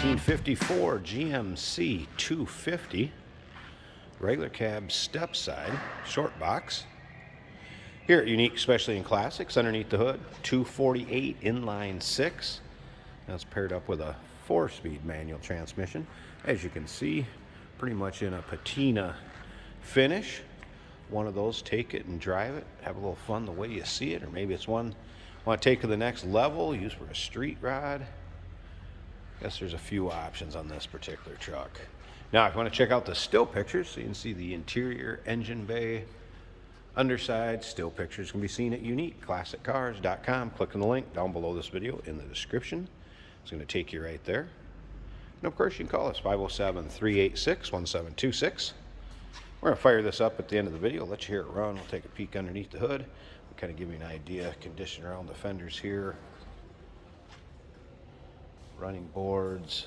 1954 GMC 250 regular cab Stepside Shortbox. Here at Unique Specialty and Classics, underneath the hood, 248 inline 6. That's paired up with a 4-speed manual transmission. As you can see, pretty much in a patina finish. One of those, take it and drive it, have a little fun the way you see it, or maybe it's one you want to take to the next level, use for a street ride. Guess there's a few options on this particular truck. Now, if you want to check out the still pictures, so you can see the interior, engine bay, underside, still pictures can be seen at uniqueclassiccars.com. Click on the link down below this video in the description. It's going to take you right there. And of course, you can call us 507-386-1726. We're going to fire this up at the end of the video, let you hear it run. We'll take a peek underneath the hood. We'll kind of give you an idea, condition around the fenders here. Running boards,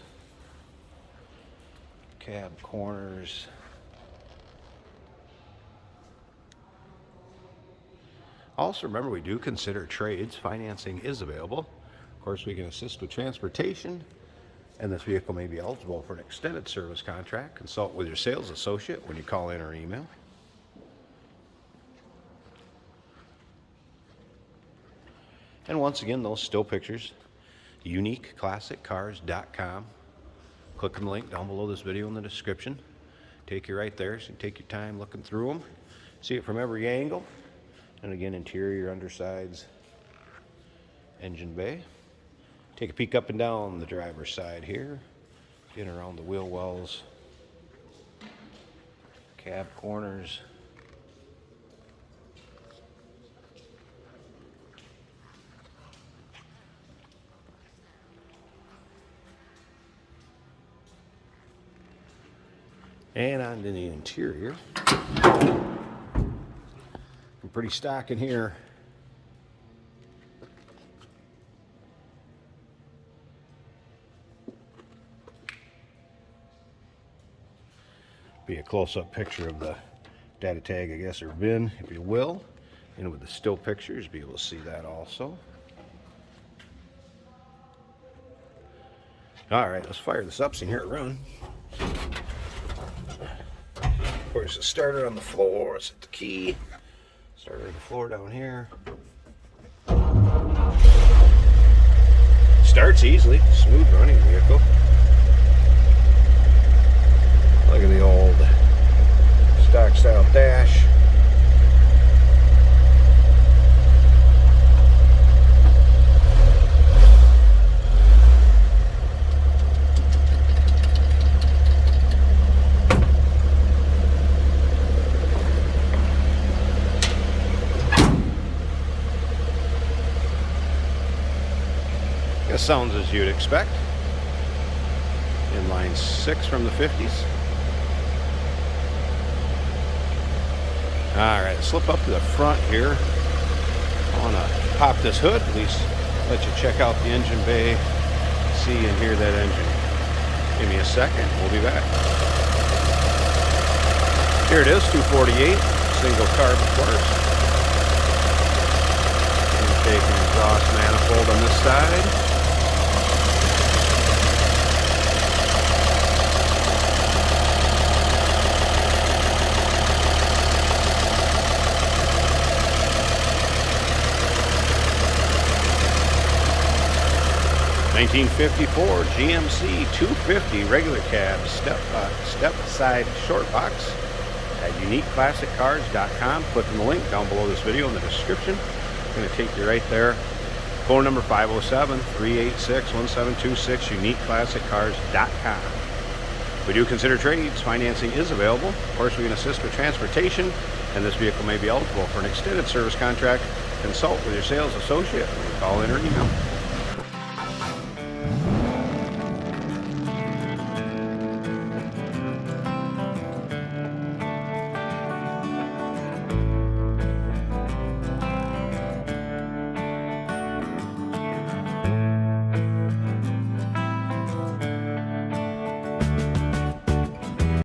cab corners. Also, remember, we do consider trades. Financing is available. Of course, we can assist with transportation, and this vehicle may be eligible for an extended service contract. Consult with your sales associate when you call in or email. And once again, those still pictures, uniqueclassiccars.com. Click on the link down below this video in the description. Take you right there, so you can take your time looking through them. See it from every angle. And again, interior, undersides, engine bay. Take a peek up and down the driver's side here. Get around the wheel wells, cab corners. And onto the interior. Pretty stock in here. Be a close-up picture of the data tag, I guess, or VIN, if you will. And with the still pictures, be able to see that also. All right, let's fire this up so you can hear it run. Of course, the starter on the floor. Let's hit the key. Starter on the floor down here. Starts easily. Smooth running vehicle. Look at the old stock style dash. It sounds as you'd expect. Inline 6 from the 50s. Alright, slip up to the front here. I want to pop this hood, at least let you check out the engine bay, see and hear that engine. Give me a second, we'll be back. Here it is, 248, single carb, of course. Intake and exhaust manifold on this side. 1954 GMC 250 regular cab Stepside Shortbox at uniqueclassiccars.com. Click on the link down below this video in the description. It's going to take you right there. Phone number 507-386-1726, uniqueclassiccars.com. We do consider trades. Financing is available. Of course, we can assist with transportation, and this vehicle may be eligible for an extended service contract. Consult with your sales associate when you call in or email.